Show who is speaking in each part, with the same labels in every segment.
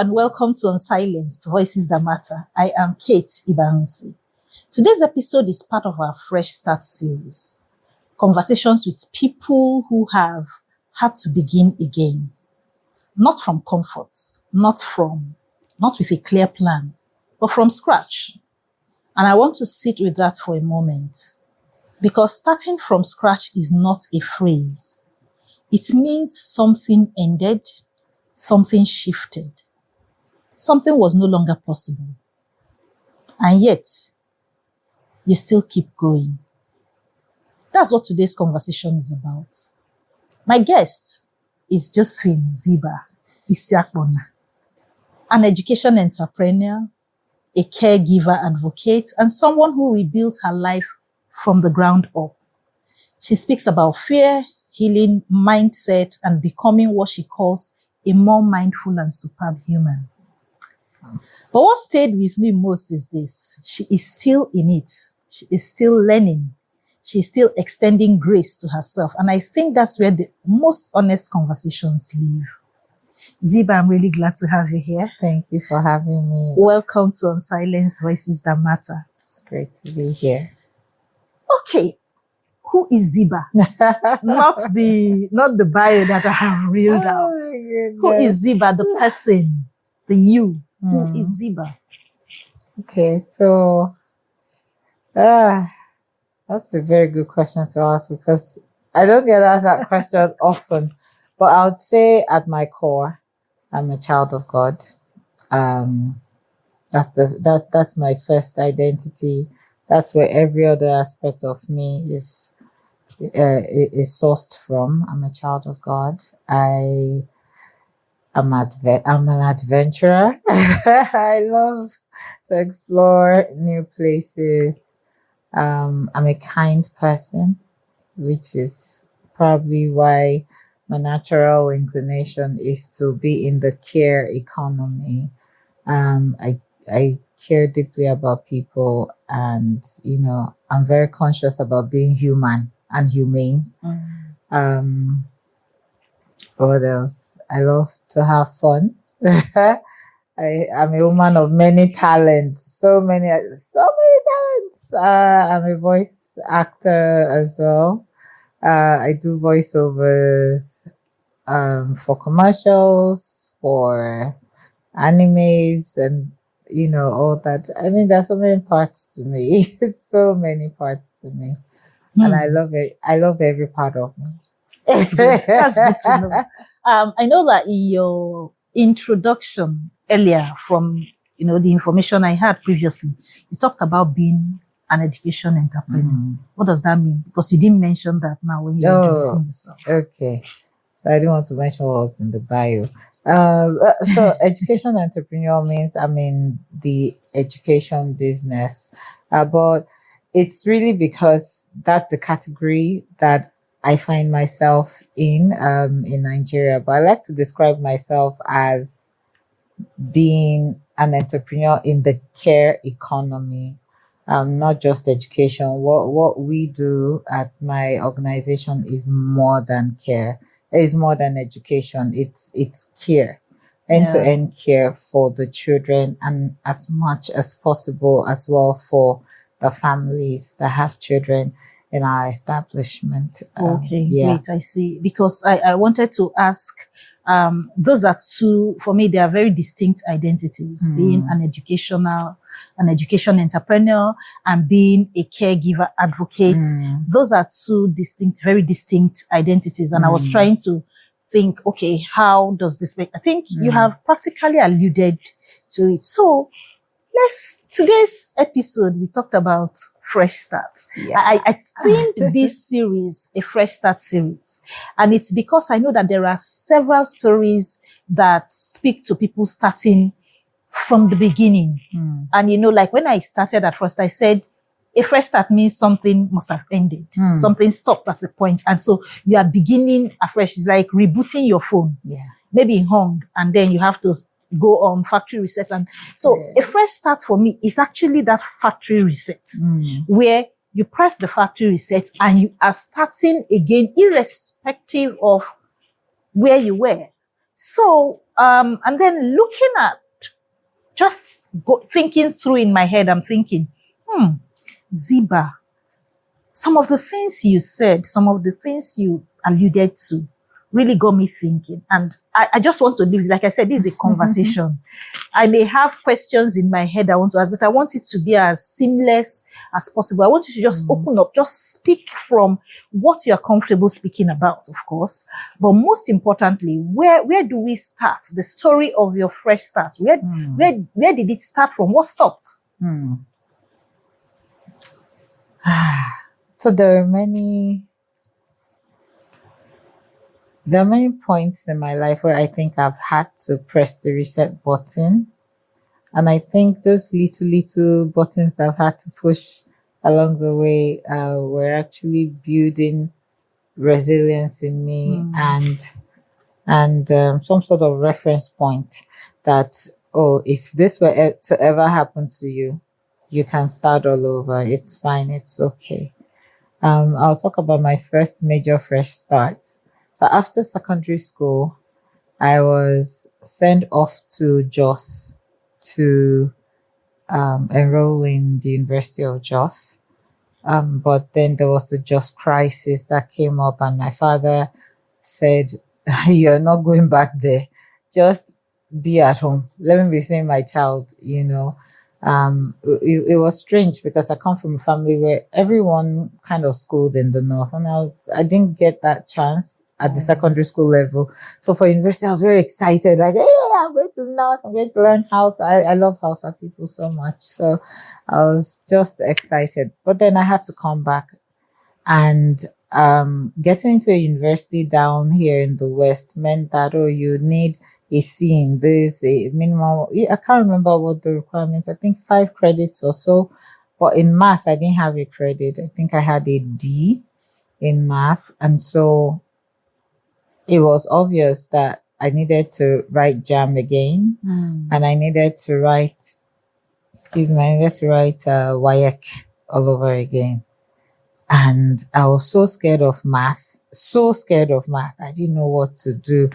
Speaker 1: and welcome to Unsilenced, Voices That Matter. I am Kate Ibansi. Today's episode is part of our Fresh Start series. Conversations with people who have had to begin again. Not from comfort, not with a clear plan, but from scratch. And I want to sit with that for a moment. Because starting from scratch is not a phrase. It means something ended, something shifted. Something was no longer possible. And yet, you still keep going. That's what today's conversation is about. My guest is Josephine Zibā, Isiakpona, an education entrepreneur, a caregiver advocate, and someone who rebuilt her life from the ground up. She speaks about fear, healing, mindset, and becoming what she calls a more mindful and superb human. But what stayed with me most is this. She is still in it. She is still learning. She is still extending grace to herself. And I think that's where the most honest conversations live. Zibā, I'm really glad to have you here.
Speaker 2: Thank you for having me.
Speaker 1: Welcome to Unsilenced, Voices That Matter.
Speaker 2: It's great to be here.
Speaker 1: Okay. Who is Zibā? not the bio that I have reeled out. Who is Zibā, the person, the you? Who is Zibā?
Speaker 2: Okay, so that's a very good question to ask because I don't get asked that question often. But I would say at my core, I'm a child of God. That's my first identity. That's where every other aspect of me is sourced from. I'm a child of God. I'm an adventurer. I love to explore new places. I'm a kind person, which is probably why my natural inclination is to be in the care economy. I care deeply about people, and I'm very conscious about being human and humane. What else? I love to have fun. I'm a woman of many talents. So many talents. I'm a voice actor as well. I do voiceovers for commercials, for animes, and all that. I mean, there's so many parts to me. So many parts to me. And I love it. I love every part of me.
Speaker 1: That's good. That's good to know. I know that in your introduction earlier from, the information I had previously, you talked about being an education entrepreneur. What does that mean? Because you didn't mention that now when you're introducing yourself.
Speaker 2: Okay. So I didn't want to mention what's in the bio. So education entrepreneur means I'm in the education business. But it's really because that's the category that I find myself in Nigeria. But I like to describe myself as being an entrepreneur in the care economy, not just education. What we do at my organization is more than care. It is more than education. It's care, end-to-end care for the children, and as much as possible as well for the families that have children in our establishment.
Speaker 1: Okay, great. I see. Because I wanted to ask, those are two, for me, they are very distinct identities, being an education entrepreneur and being a caregiver advocate. Those are two very distinct identities. And I was trying to think, okay, how does this make, I think you have practically alluded to it. So today's episode, we talked about fresh start. Yeah. I themed this series a fresh start series. And it's because I know that there are several stories that speak to people starting from the beginning. And like when I started at first, I said a fresh start means something must have ended. Something stopped at a point. And so you are beginning afresh. It's like rebooting your phone. Yeah. Maybe it hung, and then you have to go on factory reset. And so a fresh start for me is actually that factory reset where you press the factory reset and you are starting again irrespective of where you were. So, and then looking at, thinking through in my head, I'm thinking, Zibā, some of the things you said, some of the things you alluded to really got me thinking. And I just want to leave, like I said, this is a conversation. I may have questions in my head I want to ask, but I want it to be as seamless as possible. I want you to just open up, just speak from what you're comfortable speaking about, of course. But most importantly, where do we start? The story of your fresh start. Where did it start from? What stopped?
Speaker 2: So there are many points in my life where I think I've had to press the reset button. And I think those little buttons I've had to push along the way were actually building resilience in me and some sort of reference point that, if this were to ever happen to you, you can start all over. It's fine. It's okay. I'll talk about my first major fresh start. So after secondary school, I was sent off to Jos to enroll in the University of Jos. But then there was the Jos crisis that came up, and my father said, "You're not going back there. Just be at home. Let me be seeing my child," It was strange because I come from a family where everyone kind of schooled in the north, and I didn't get that chance at the secondary school level. So for university, I was very excited, like, hey, I'm going to the north, I'm going to learn Hausa. I love Hausa people so much. So I was just excited. But then I had to come back, and getting into a university down here in the West meant that, you need a scene, there's a minimum, I can't remember what the requirements, I think 5 credits or so. But in math, I didn't have a credit. I think I had a D in math. And so it was obvious that I needed to write JAM again. And I needed to write, WAEC all over again. And I was so scared of math. I didn't know what to do.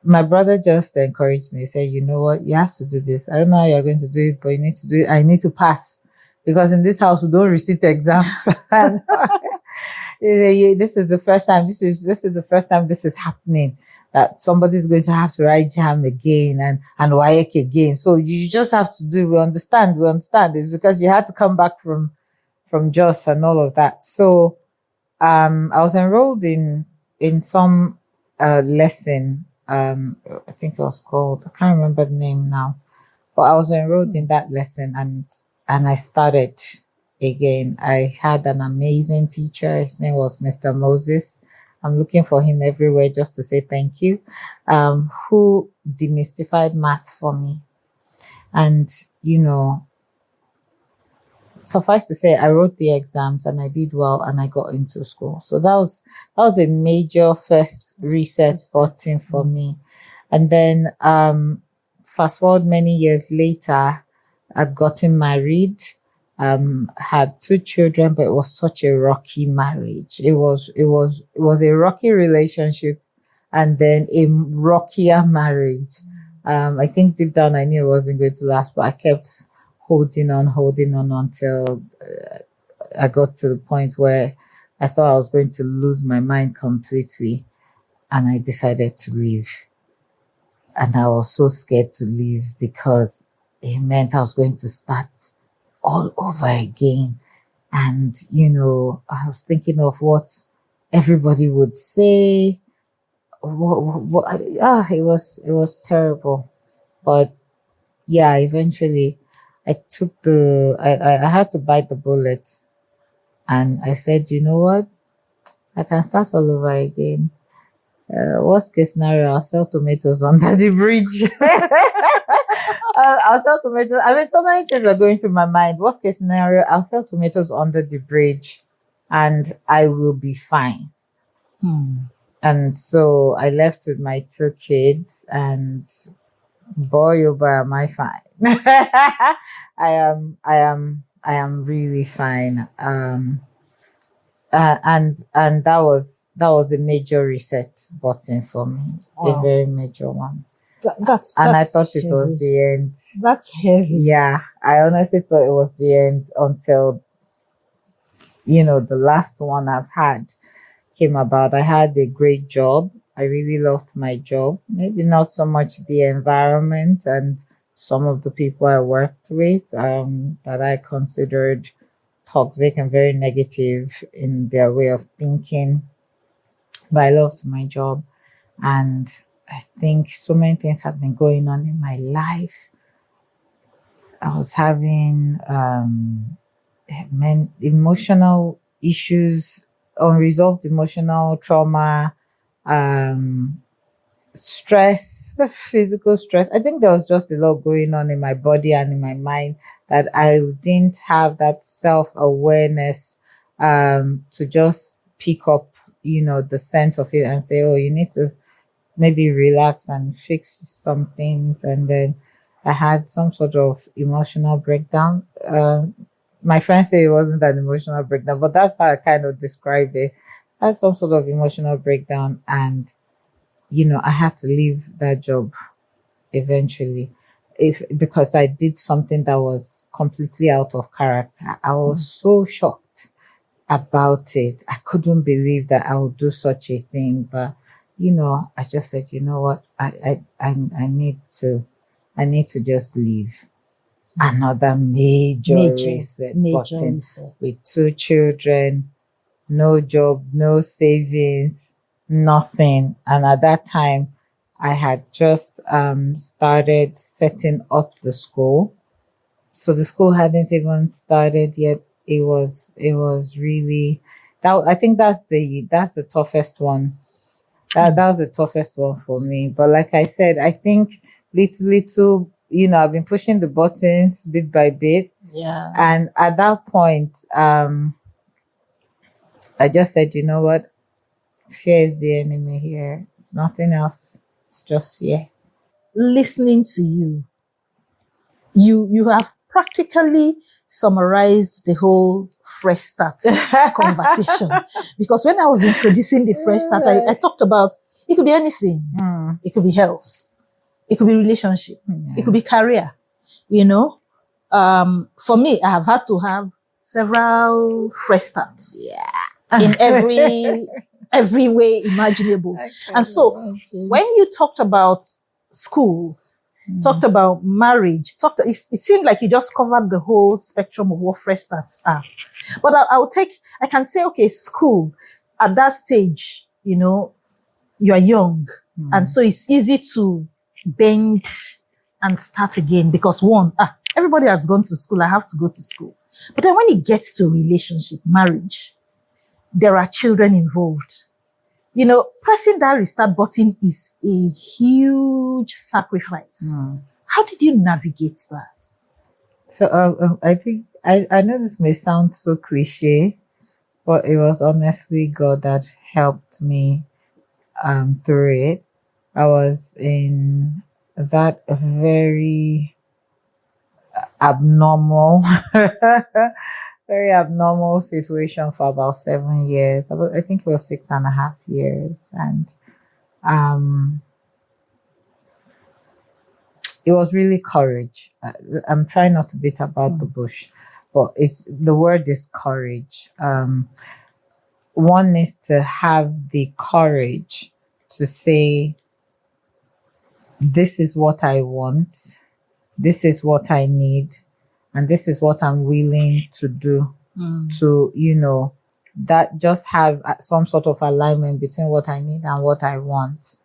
Speaker 2: My brother just encouraged me. He said, "You know what? You have to do this. I don't know how you're going to do it, but you need to do it. I need to pass. Because in this house, we don't recite exams." And, this is the first time. This is the first time this is happening. That somebody's going to have to write JAM again and WAEC again. So you just have to do. We understand. It's because you had to come back from Jos and all of that. So I was enrolled in some lesson. I think it was called, I can't remember the name now, but I was enrolled in that lesson and I started again. I had an amazing teacher. His name was Mr. Moses. I'm looking for him everywhere just to say thank you, who demystified math for me. And, suffice to say, I wrote the exams and I did well and I got into school. So that was a major first reset button for me. And then fast forward many years later, I'd gotten married, had 2 children, but it was such a rocky marriage. It was a rocky relationship and then a rockier marriage. I think deep down I knew it wasn't going to last, but I kept holding on until I got to the point where I thought I was going to lose my mind completely, and I decided to leave. And I was so scared to leave because it meant I was going to start all over again. And, I was thinking of what everybody would say. It was terrible. But yeah, eventually I had to bite the bullet, and I said, you know what? I can start all over again. Worst case scenario, I'll sell tomatoes under the bridge. I'll sell tomatoes. I mean, so many things are going through my mind. Worst case scenario, I'll sell tomatoes under the bridge and I will be fine. And so I left with my 2 kids, and boy, oh boy, am I fine. I am really fine. and that was a major reset button for me, a
Speaker 1: Wow.
Speaker 2: very major one.
Speaker 1: That's
Speaker 2: And I
Speaker 1: that's
Speaker 2: thought it was
Speaker 1: heavy.
Speaker 2: the end.
Speaker 1: That's heavy.
Speaker 2: Yeah, I honestly thought it was the end until the last one I've had came about. I had a great job. I really loved my job. Maybe not so much the environment and some of the people I worked with that I considered toxic and very negative in their way of thinking. But I loved my job. And I think so many things have been going on in my life. I was having emotional issues, unresolved emotional trauma, um, stress, physical stress. I think there was just a lot going on in my body and in my mind that I didn't have that self awareness to just pick up, the scent of it and say, oh, you need to maybe relax and fix some things. And then I had some sort of emotional breakdown. My friends say it wasn't an emotional breakdown, but that's how I kind of describe it. I had some sort of emotional breakdown, and I had to leave that job eventually, if because I did something that was completely out of character. I was so shocked about it. I couldn't believe that I would do such a thing, but I just said, you know what, I need to just leave. Another major reset button
Speaker 1: reset.
Speaker 2: with 2 children, no job, no savings, nothing. And at that time, I had just started setting up the school. So the school hadn't even started yet. It was really that. I think that's the toughest one. That was the toughest one for me. But like I said, I think little, I've been pushing the buttons bit by bit.
Speaker 1: Yeah.
Speaker 2: And at that point, I just said, you know what? Fear is the enemy here. It's nothing else. It's just fear.
Speaker 1: Listening to you have practically summarized the whole fresh start conversation. Because when I was introducing the fresh start, I talked about it could be anything. It could be health. It could be relationship. It could be career. For me, I have had to have several fresh starts.
Speaker 2: Yeah.
Speaker 1: In every way imaginable. And so when you talked about school, talked about marriage, it seemed like you just covered the whole spectrum of what fresh starts are. But I can say, okay, school, at that stage, you are young. And so it's easy to bend and start again because everybody has gone to school. I have to go to school. But then when it gets to relationship, marriage, there are children involved. Pressing that restart button is a huge sacrifice. How did you navigate that?
Speaker 2: So I think I know this may sound so cliche, but it was honestly God that helped me through it. I was in that very abnormal very abnormal situation for about 7 years. I think it was 6.5 years. And it was really courage. I'm trying not to beat about the bush, but the word is courage. One needs to have the courage to say, this is what I want, this is what I need, and this is what I'm willing to do to, that just have some sort of alignment between what I need and what I want.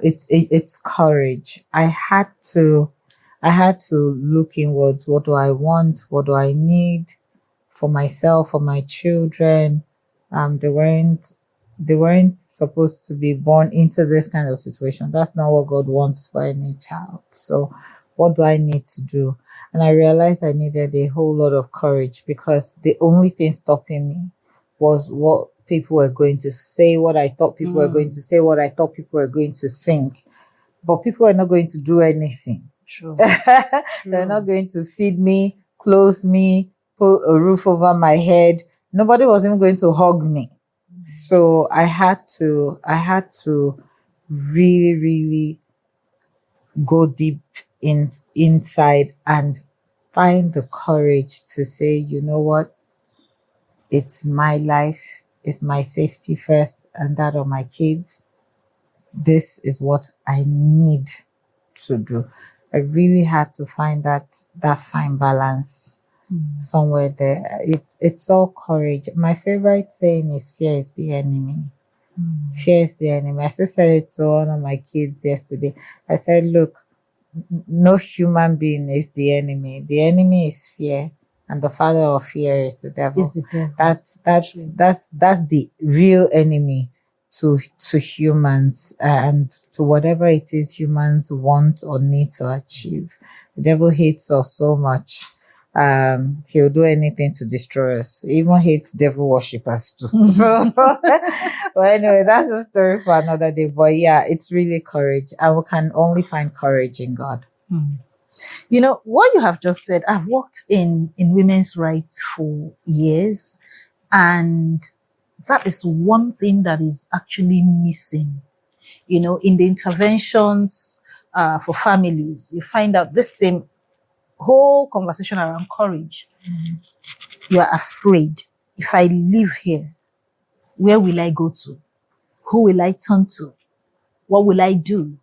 Speaker 2: It's courage. I had to look inwards. What do I want? What do I need for myself, for my children? They weren't supposed to be born into this kind of situation. That's not what God wants for any child. So what do I need to do? And I realized I needed a whole lot of courage, because the only thing stopping me was what people were going to say, what I thought people were going to say, what I thought people were going to think. But people are not going to do anything.
Speaker 1: True.
Speaker 2: They're not going to feed me, clothe me, put a roof over my head, nobody was even going to hug me. So I had to really, really go deep inside and find the courage to say, you know what? It's my life, it's my safety first and that of my kids. This is what I need to do. I really had to find that fine balance somewhere there. It's all courage. My favorite saying is fear is the enemy. Fear is the enemy. I still said it to one of my kids yesterday. I said, look, no human being is the enemy. The enemy is fear, and the father of fear is the devil.
Speaker 1: Is the devil.
Speaker 2: That's the real enemy to humans and to whatever it is humans want or need to achieve. The devil hates us so much. He'll do anything to destroy us. He even hates devil worshippers too. So, but anyway, that's a story for another day. But yeah, it's really courage, and we can only find courage in God.
Speaker 1: You know, what you have just said, I've worked in women's rights for years, and that is one thing that is actually missing. You know, in the interventions for families, you find out this same whole conversation around courage. You are afraid. If I live here, where will I go to? Who will I turn to? What will I do?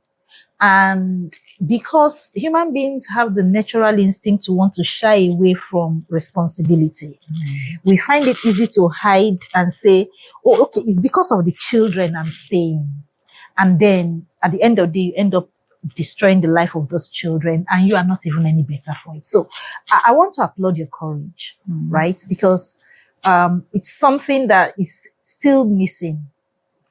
Speaker 1: And because human beings have the natural instinct to want to shy away from responsibility, we find it easy to hide and say, oh, okay, it's because of the children I'm staying. And then at the end of the day, you end up destroying the life of those children, and you are not even any better for it. So I want to applaud your courage, right? Because it's something that is still missing.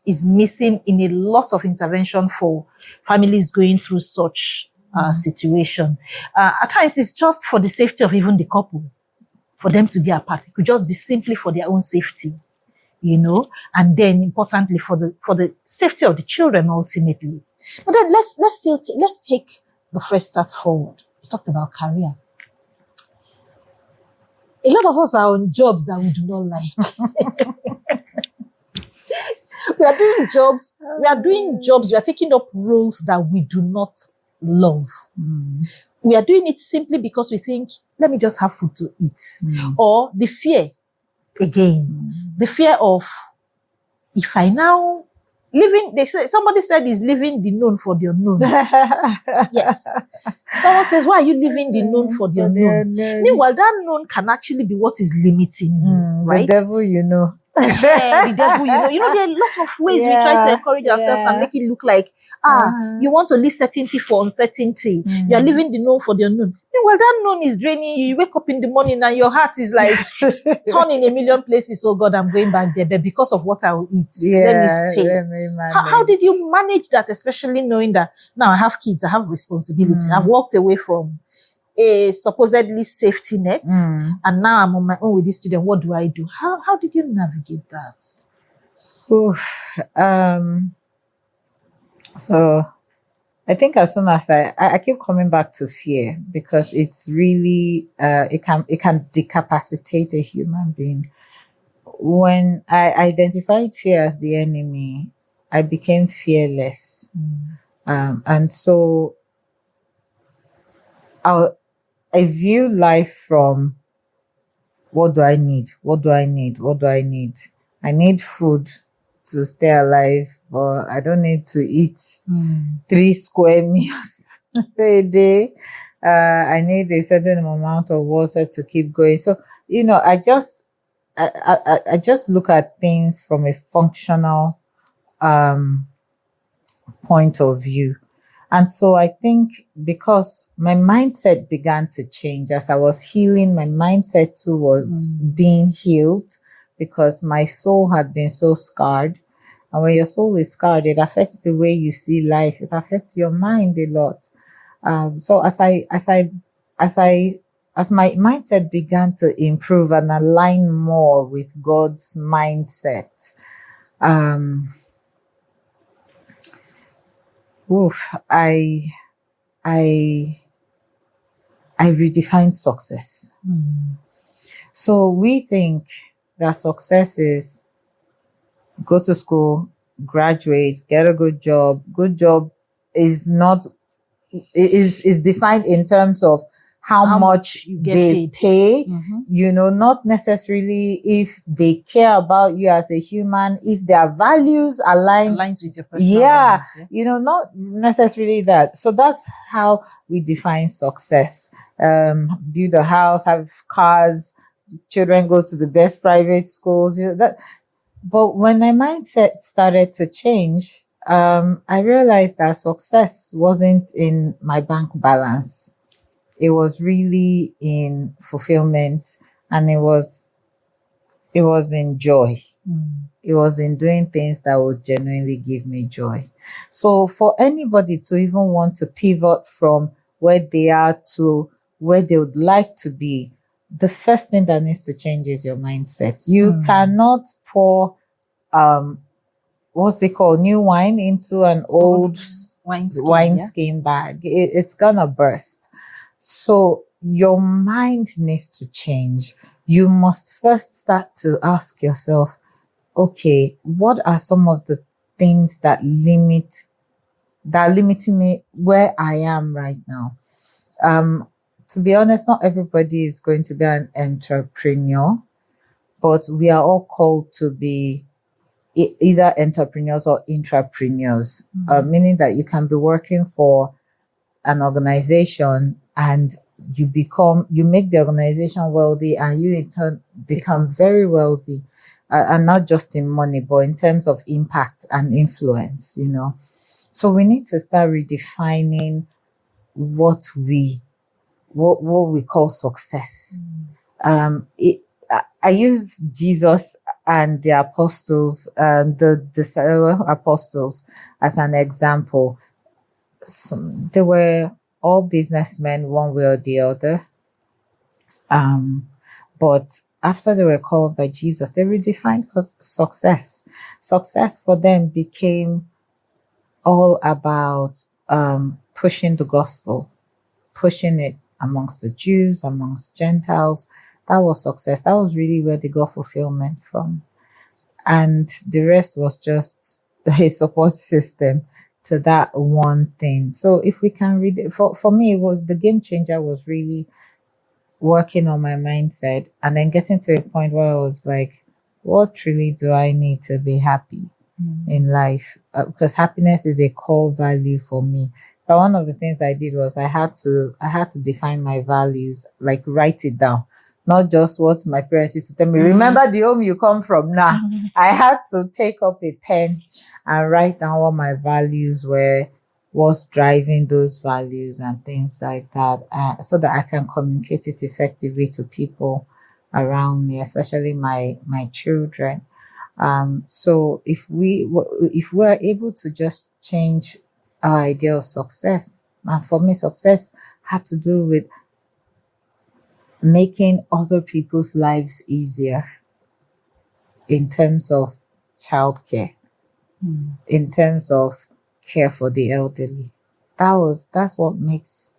Speaker 1: Is missing in a lot of intervention for families going through such situation. At times, it's just for the safety of even the couple, for them to be apart. It could just be simply for their own safety, you know, and then importantly for the safety of the children ultimately. But then let's take the fresh start forward. We talked about career. A lot of us are on jobs that we do not like. We are doing jobs, we are taking up roles that we do not love. We are doing it simply because we think, let me just have food to eat. Or the fear, again, the fear of, if I now, somebody said is leaving the known for the unknown. Yes. Someone says, why are you leaving the known for the unknown? Meanwhile, that known can actually be what is limiting you, right?
Speaker 2: The devil, you know.
Speaker 1: Yeah, the devil, you know, there are lots of ways we try to encourage ourselves and make it look like, you want to leave certainty for uncertainty. You are leaving the known for the unknown. Well, that known is draining you. You wake up in the morning and your heart is like turning a million places. Oh God, I'm going back there, but because of what I will eat, let me stay. How did you manage that, especially knowing that now I have kids, I have responsibility. I've walked away from a supposedly safety net, and now I'm on my own with this student. What do I do? How did you navigate that?
Speaker 2: So I think as soon as I keep coming back to fear, because it's really it can decapacitate a human being. When I identified fear as the enemy, I became fearless, and so I view life from, what do I need? What do I need? What do I need? I need food to stay alive, but I don't need to eat 3 square meals a day. I need a certain amount of water to keep going. So, you know, I just look at things from a functional point of view. And so I think because my mindset began to change as I was healing, my mindset too was being healed, because my soul had been so scarred. And when your soul is scarred, it affects the way you see life. It affects your mind a lot. So as my mindset began to improve and align more with God's mindset, I redefined success. So we think that success is go to school, graduate, get a good job. Good job is not is defined in terms of how much
Speaker 1: you get
Speaker 2: they
Speaker 1: paid.
Speaker 2: pay,
Speaker 1: Mhm.
Speaker 2: not necessarily if they care about you as a human, if their values align.
Speaker 1: Aligns with your personal
Speaker 2: Yeah,
Speaker 1: values. Yeah.
Speaker 2: not necessarily that. So that's how we define success. Build a house, have cars, children go to the best private schools. That. But when my mindset started to change, I realized that success wasn't in my bank balance. It was really in fulfillment, and it was in joy. It was in doing things that would genuinely give me joy. So for anybody to even want to pivot from where they are to where they would like to be, the first thing that needs to change is your mindset. You cannot pour what's it called, new wine into an old
Speaker 1: Wine skin,
Speaker 2: skin bag. It's gonna burst. So your mind needs to change. You must first start to ask yourself, okay, what are some of the things that limiting me where I am right now? To be honest, not everybody is going to be an entrepreneur, but we are all called to be either entrepreneurs or intrapreneurs, meaning that you can be working for an organization and you make the organization wealthy, and you in turn become very wealthy, and not just in money, but in terms of impact and influence, So we need to start redefining what we call success. I use Jesus and the apostles, the apostles, as an example. They were all businessmen, one way or the other. But after they were called by Jesus, they redefined success. Success for them became all about pushing the gospel, pushing it amongst the Jews, amongst Gentiles. That was success. That was really where they got fulfillment from. And the rest was just a support system to that one thing. So if we can read it, for me, it was the game changer was really working on my mindset and then getting to a point where I was like, what really do I need to be happy in life? Because happiness is a core value for me. But one of the things I did was I had to define my values, like write it down, not just what my parents used to tell me. Remember the home you come from now. I had to take up a pen and write down what my values were, what's driving those values and things like that, so that I can communicate it effectively to people around me, especially my children. So if we're able to just change our idea of success, and for me, success had to do with making other people's lives easier in terms of childcare, in terms of care for the elderly. That's what makes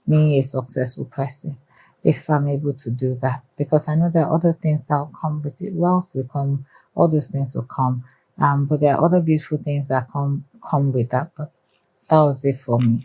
Speaker 2: me a successful person, if I'm able to do that. Because I know there are other things that will come with it. Wealth will come, all those things will come. But there are other beautiful things that come with that. But that was it for me.